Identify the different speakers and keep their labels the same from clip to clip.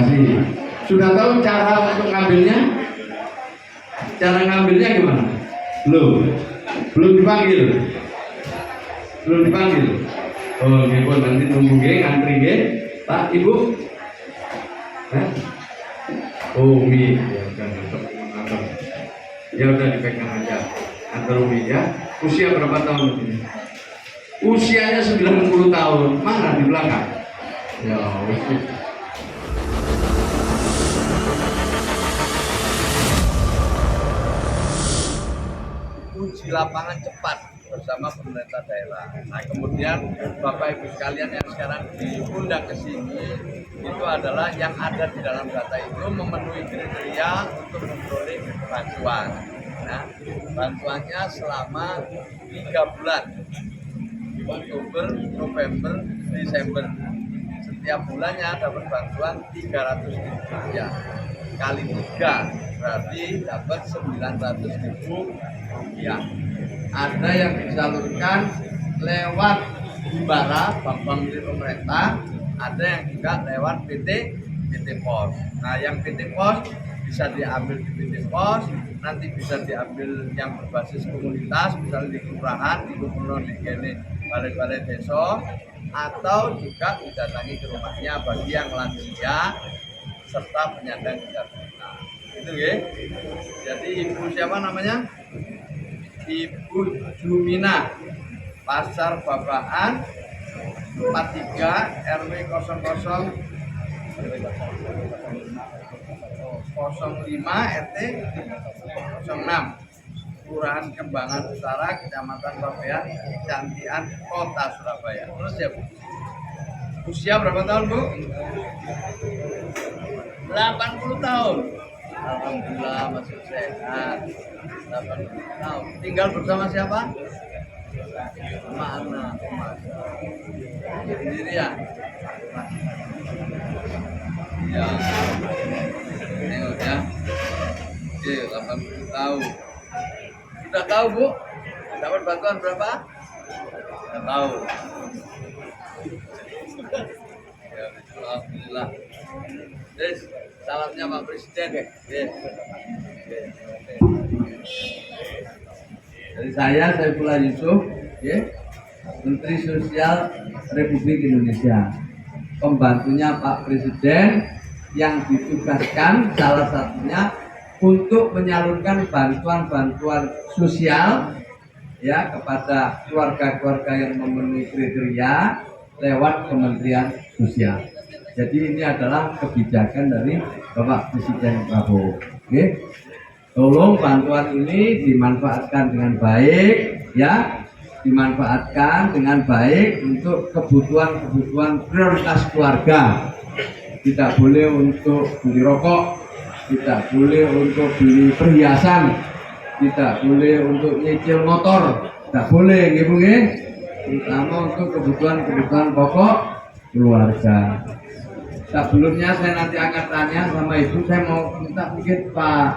Speaker 1: kasih. Sudah tahu cara untuk ngambilnya? Cara ngambilnya gimana? Belum dipanggil. Oh, gitu nanti tunggu ngantri nggih. Pak, Ibu. Oh, Umi, ya udah dipegang aja. Antar Umi ya. Usia berapa tahun ini? Usianya 90 tahun. Mana di belakang? Ya,
Speaker 2: uji lapangan cepat bersama pemerintah daerah. Nah, kemudian Bapak Ibu sekalian yang sekarang diundang ke sini itu adalah yang ada di dalam data itu memenuhi kriteria untuk memperoleh bantuan. Nah, bantuannya selama 3 bulan, Oktober, November, Desember. Setiap bulannya dapat bantuan 300.000 rupiah. Kali 3 berarti dapat 900.000 rupiah. Ada yang disalurkan lewat Himbara, bank milik pemerintah, ada yang juga lewat PT POS. Nah, yang PT POS bisa diambil di PT POS, nanti bisa diambil yang berbasis komunitas, misalnya di kelurahan, di gubernur, di balai-balai desa, atau juga didatangi ke rumahnya bagi yang lansia serta penyandang disabilitas. Itu ya. Jadi ibu siapa namanya? Ibu Jumina, Pasar Babakan 43 RW 00 05 RT 06 Kelurahan Kembangan Utara, Kecamatan Babean, Cantian, Kota Surabaya. Terus ya Bu, usia berapa tahun Bu? 80 tahun. Alhamdulillah masih sehat. 80 tahun. Tinggal bersama siapa? Sama anak. Sendiri ya? Ya. Ini ya. Oke, 80 tahun. Sudah tahu Bu? Dapat bantuan berapa? Sudah tahu. Ya, alhamdulillah. Yes, salamnya Pak Presiden. Yes. Dari saya Saifullah Yusuf, Menteri Sosial Republik Indonesia. Pembantunya Pak Presiden yang ditugaskan salah satunya untuk menyalurkan bantuan-bantuan sosial ya kepada keluarga-keluarga yang memenuhi kriteria lewat Kementerian Sosial. Jadi ini adalah kebijakan dari Bapak Presiden Prabowo. Tolong bantuan ini dimanfaatkan dengan baik ya, dimanfaatkan dengan baik untuk kebutuhan-kebutuhan prioritas keluarga. Tidak boleh untuk beli rokok, tidak boleh untuk beli perhiasan, tidak boleh untuk nyicil motor, tidak boleh gitu nggih. Terutama untuk kebutuhan-kebutuhan pokok keluarga. Sebelumnya saya nanti akan tanya sama Ibu, saya mau minta mungkin Pak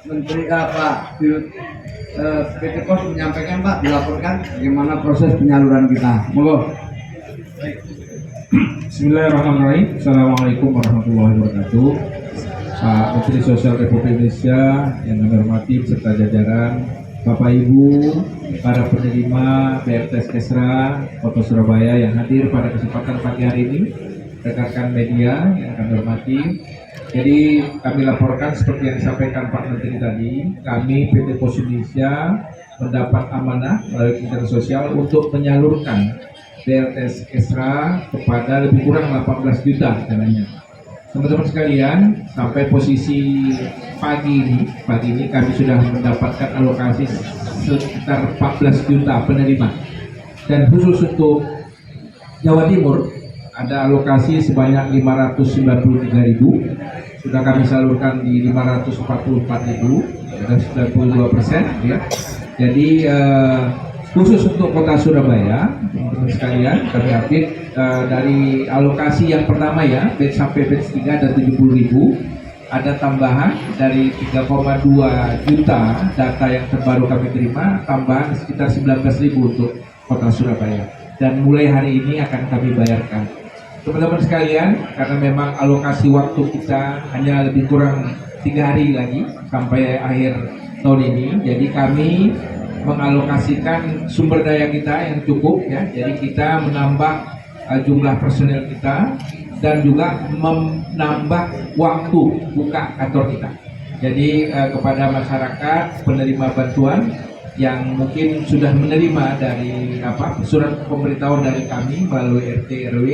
Speaker 2: Menteri Pak Dirut PT POS menyampaikan Pak, dilaporkan bagaimana proses penyaluran kita. Monggo.
Speaker 3: Bismillahirrahmanirrahim. Assalamualaikum warahmatullahi wabarakatuh. Pak Menteri Sosial Republik Indonesia yang kami hormati beserta jajaran, Bapak Ibu, para penerima BRTS Kesra Kota Surabaya yang hadir pada kesempatan pagi hari ini, rekan-rekan media yang kami hormati. Jadi kami laporkan seperti yang disampaikan Pak Menteri tadi, kami PT POS Indonesia mendapat amanah melalui Kementerian Sosial untuk menyalurkan BRTS Kesra kepada lebih kurang 18 juta dananya. Teman-teman sekalian, sampai posisi pagi ini kami sudah mendapatkan alokasi sekitar 14 juta penerima. Dan khusus untuk Jawa Timur ada alokasi sebanyak 593.000, sudah kami salurkan di 544.000, dan 92%. Ya. Jadi khusus untuk Kota Surabaya, teman-teman sekalian, kami update dari alokasi yang pertama ya, batch sampai batch 3 ada 70.000, ada tambahan dari 3,2 juta data yang terbaru kami terima, tambahan sekitar 19.000 untuk Kota Surabaya, dan mulai hari ini akan kami bayarkan. teman-teman sekalian, karena memang alokasi waktu kita hanya lebih kurang 3 hari lagi sampai akhir tahun ini, jadi kami mengalokasikan sumber daya kita yang cukup ya. Jadi kita menambah jumlah personel kita dan juga menambah waktu buka kantor kita. Jadi kepada masyarakat penerima bantuan yang mungkin sudah menerima dari surat pemberitahuan dari kami melalui RT RW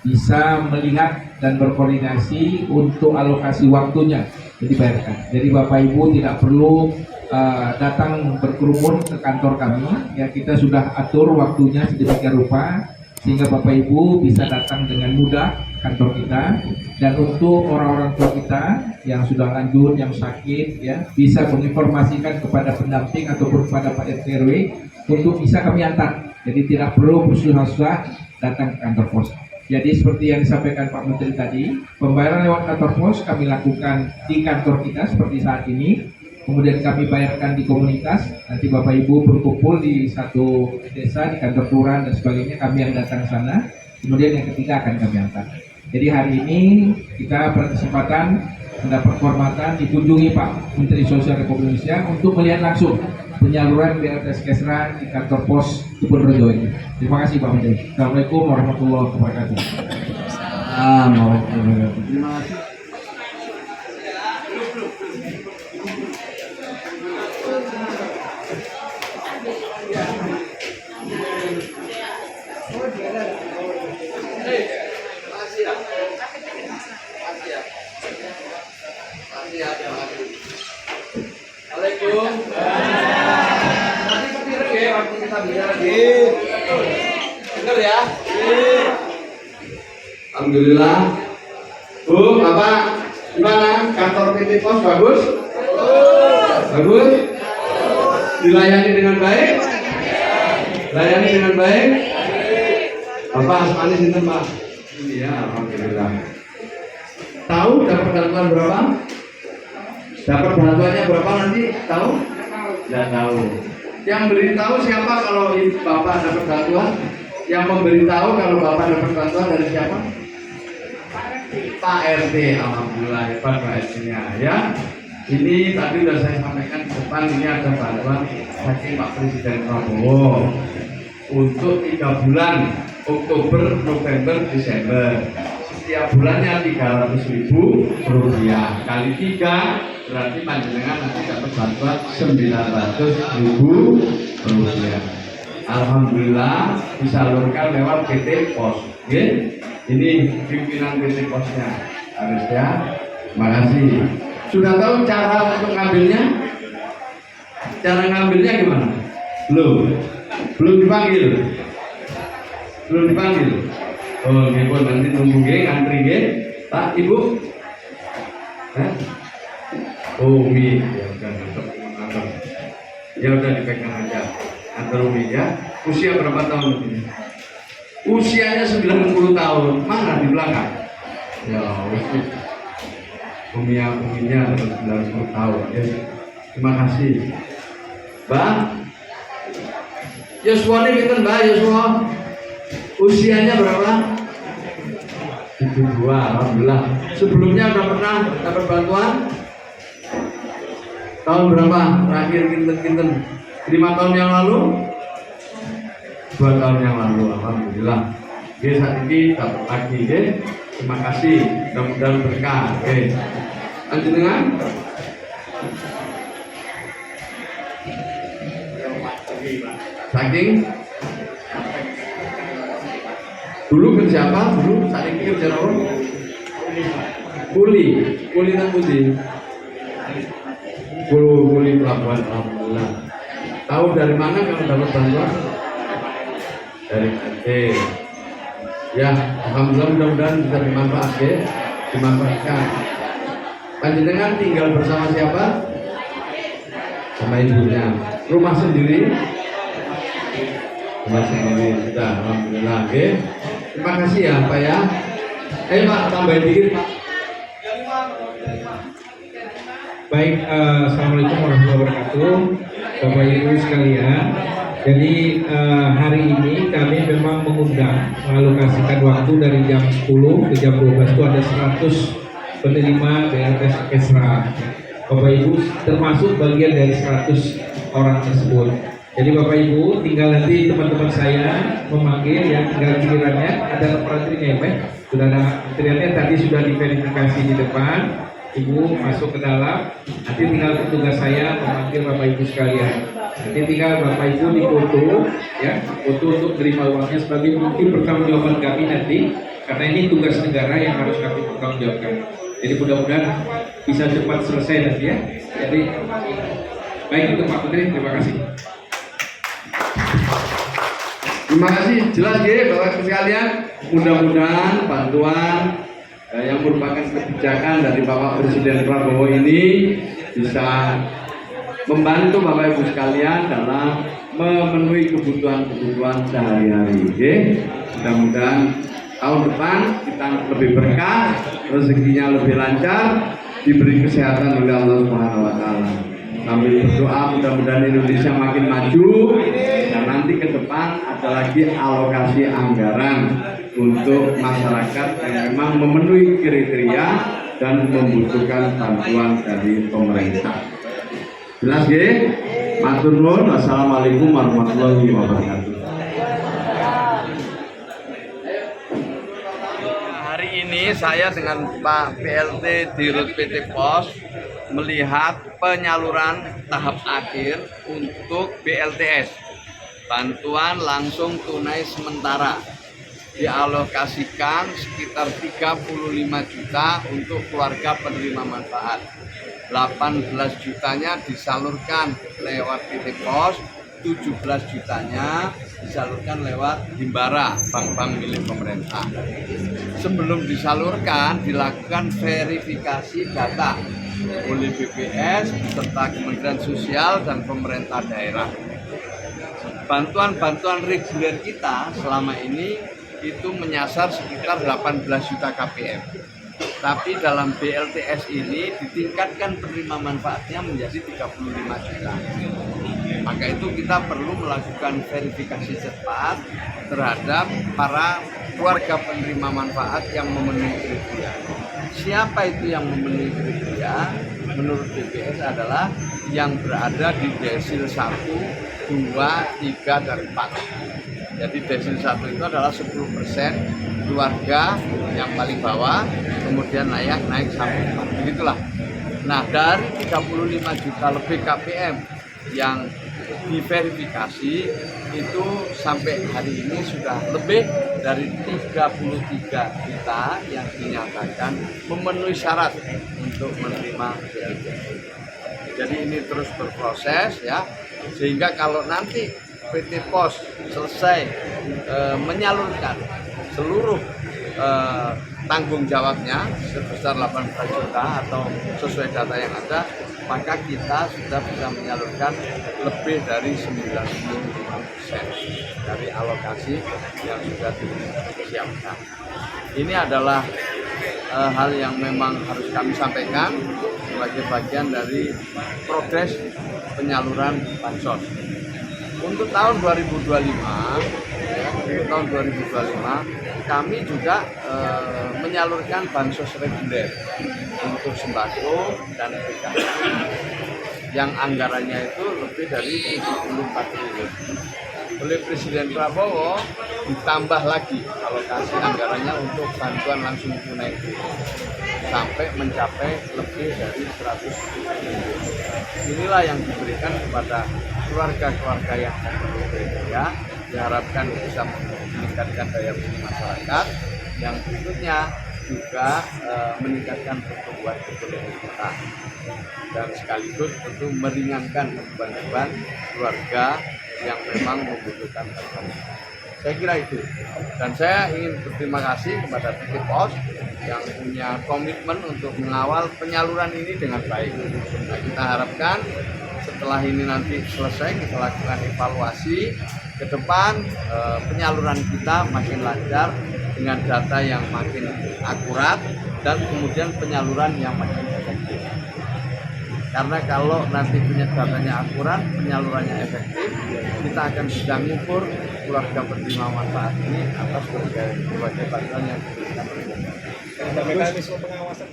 Speaker 3: bisa melihat dan berkoordinasi untuk alokasi waktunya dibayarkan. Jadi Bapak Ibu tidak perlu datang berkerumun ke kantor kami ya, kita sudah atur waktunya sedemikian rupa sehingga Bapak Ibu bisa datang dengan mudah kantor kita. Dan untuk orang-orang tua kita yang sudah lanjut, yang sakit ya, bisa menginformasikan kepada pendamping ataupun kepada Pak RT RW untuk bisa kami antar. Jadi tidak perlu bersusah-susah datang ke kantor pos. Jadi seperti yang disampaikan Pak Menteri tadi, pembayaran lewat kantor pos kami lakukan di kantor kita seperti saat ini. Kemudian kami bayarkan di komunitas, nanti Bapak Ibu berkumpul di satu desa, di kantor kelurahan dan sebagainya, kami yang datang ke sana. Kemudian yang ketiga akan kami antar. Jadi hari ini kita berkesempatan mendapat kehormatan dikunjungi Pak Menteri Sosial Republik Indonesia untuk melihat langsung penyaluran BLTS Kesra di kantor pos Kebun Rejo ini. Terima kasih Pak Menteri. Assalamualaikum warahmatullahi wabarakatuh.
Speaker 1: Terima kasih.
Speaker 2: Assalamualaikum. Nanti kepikiran ya waktu kita bicara lagi. Dengar ya.
Speaker 1: Alhamdulillah. Bu, Bapak, gimana? Kantor PT Pos bagus? Bagus? Dilayani dengan baik? Layani dengan baik? Bapak asmani sinten, Pak? Iya, alhamdulillah. Tahu dapat bantuan berapa? Dapat bantuannya berapa nanti? Tahu? Tidak tahu. Yang beritahu siapa kalau Bapak dapat bantuan? Yang memberitahu kalau Bapak dapat bantuan dari siapa? Pak RT. Alhamdulillah, hebat Pak RT-nya ya. Ini tadi sudah saya sampaikan di depan, ini ada bantuan saking Pak Presiden Prabowo untuk 3 bulan, Oktober, November, Desember. Setiap bulannya 300.000 rupiah kali 3 berarti panjenengan nanti dapat bantuan 900.000 rupiah. Alhamdulillah disalurkan lewat PT Pos. Ini pimpinan PT Posnya harus ya. Terima kasih. Sudah tahu cara untuk ngambilnya? Cara ngambilnya gimana? Belum dipanggil. Belum dipanggil. Oh, ibu nanti tunggu ngantri Pak Ibu. Oh, Mi. Ya udah dipegang aja. Antar Umi ya. Usia berapa tahun ini? Usianya 90 tahun. Mana di belakang? Ya, Uminya 90 tahun. Ya. Terima kasih. Mbak. Yosua ini kita Mbak Yosua. Usianya berapa? 72. Alhamdulillah. Sebelumnya udah pernah dapat bantuan? Tahun berapa? Terakhir kinten 5 tahun yang lalu? 2 tahun yang lalu. Alhamdulillah. Oke, saat ini dapat lagi. Terima kasih. Mudah-mudahan berkah. Oke. Lanjut dengan saking dulu kerja siapa? Dulu saking kerja apa? Kuli dan putih. Kuli pelabuhan. Alhamdulillah. Tahu dari mana kalau dapat bantuan? Dari RT. Ya, alhamdulillah mudah-mudahan bisa dimanfaatkan. Panjenengan tinggal bersama siapa? Sama ibunya. Rumah sendiri? Rumah sendiri sudah, alhamdulillah. Oke. Terima kasih ya Pak ya. Pak, tambahin dikit Pak.
Speaker 3: Baik, assalamualaikum warahmatullahi wabarakatuh, Bapak Ibu sekalian. Jadi hari ini kami memang mengundang mengalokasikan waktu dari jam 10 ke jam 12 itu ada 100 penerima BLTS Orkestra. Bapak Ibu termasuk bagian dari 100 orang tersebut. Jadi Bapak Ibu tinggal nanti teman-teman saya memanggil yang tinggal gilirannya ada operatornya ya Pak. Sudah ada antriannya tadi sudah diverifikasi di depan. Ibu masuk ke dalam, nanti tinggal petugas saya memanggil Bapak Ibu sekalian. Nanti tinggal Bapak Ibu dipoto, ya, foto untuk terima uangnya sebagai bukti pertanggungjawaban kami nanti, karena ini tugas negara yang harus kami pertanggungjawabkan. Jadi mudah-mudahan bisa cepat selesai nanti ya. Jadi baik untuk Pak Menteri, terima kasih.
Speaker 1: Terima kasih, jelas ya Bapak Ibu sekalian. Mudah-mudahan bantuan yang merupakan kebijakan dari Bapak Presiden Prabowo ini bisa membantu Bapak Ibu sekalian dalam memenuhi kebutuhan-kebutuhan sehari-hari. Oke, mudah-mudahan tahun depan kita lebih berkah, rezekinya lebih lancar, diberi kesehatan oleh Allah Subhanahu Wa Taala. Sambil berdoa mudah-mudahan Indonesia makin maju dan nanti ke depan ada lagi alokasi anggaran untuk masyarakat yang memang memenuhi kriteria dan membutuhkan bantuan dari pemerintah. Jelas ya? Matur nuwun. Wassalamualaikum warahmatullahi wabarakatuh.
Speaker 2: Hari ini saya dengan Pak PLT Dirut PT Pos melihat penyaluran tahap akhir untuk BLTS, bantuan langsung tunai sementara, dialokasikan sekitar 35 juta untuk keluarga penerima manfaat. 18 jutanya disalurkan lewat PT Pos, 17 jutanya disalurkan lewat Himbara, bank-bank milik pemerintah. Sebelum disalurkan dilakukan verifikasi data oleh BPS beserta Kementerian Sosial dan pemerintah daerah. Bantuan-bantuan reguler kita selama ini itu menyasar sekitar 18 juta KPM. Tapi dalam BLTS ini ditingkatkan penerima manfaatnya menjadi 35 juta. Maka itu kita perlu melakukan verifikasi cepat terhadap para keluarga penerima manfaat yang memenuhi kriteria. Siapa itu yang memenuhi kriteria? Menurut BPS adalah yang berada di desil 1, 2, 3, dan 4. Jadi desil 1 itu adalah 10% keluarga yang paling bawah, kemudian naik sampai 4. Begitulah. Nah, dari 35 juta lebih KPM yang diverifikasi itu sampai hari ini sudah lebih dari 33 juta yang dinyatakan memenuhi syarat untuk menerima BLTS. Jadi ini terus berproses ya, sehingga kalau nanti PT Pos selesai menyalurkan seluruh tanggung jawabnya sebesar 18 juta atau sesuai data yang ada, maka kita sudah bisa menyalurkan lebih dari 95% dari alokasi yang sudah disiapkan. Ini adalah hal yang memang harus kami sampaikan sebagai bagian dari progres penyaluran bansos. Untuk tahun 2025, kami juga menyalurkan bansos reguler untuk sembako dan PKH yang anggarannya itu lebih dari 74 triliun. Oleh Presiden Prabowo ditambah lagi alokasi anggarannya untuk bantuan langsung tunai sampai mencapai lebih dari 100 triliun. Inilah yang diberikan kepada keluarga-keluarga yang memenuhi kriteria, diharapkan bisa meningkatkan daya beli masyarakat. Yang berikutnya juga meningkatkan pertumbuhan ekonomi kita dan sekaligus tentu meringankan beban-beban keluarga yang memang membutuhkan bantuan. Saya kira itu, dan saya ingin berterima kasih kepada PT Pos yang punya komitmen untuk mengawal penyaluran ini dengan baik. Nah, kita harapkan setelah ini nanti selesai, kita lakukan evaluasi ke depan, penyaluran kita makin lancar dengan data yang makin akurat dan kemudian penyaluran yang makin efektif. Karena kalau nanti punya datanya akurat, penyalurannya efektif, kita akan sedang mengukur keluarga penerima manfaat ini atas berbagai bantuan yang diberikan.
Speaker 4: Mekanisme pengawasan.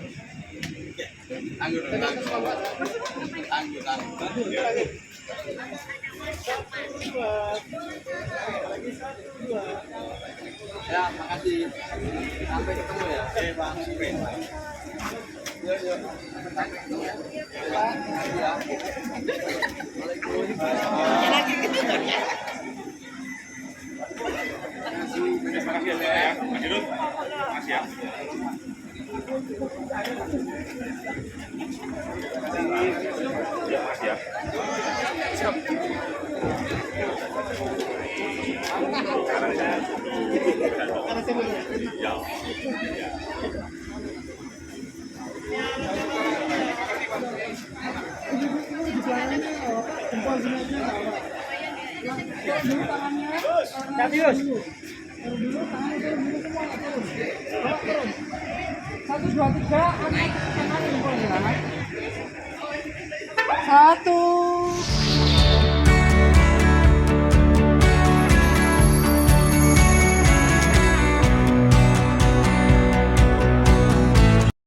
Speaker 2: Ya, makasih. Sampai ketemu ya. Bang. Yuk. Sampai ketemu ya.
Speaker 5: Satu, dua, tiga, angkat tangan jempol ya. 1,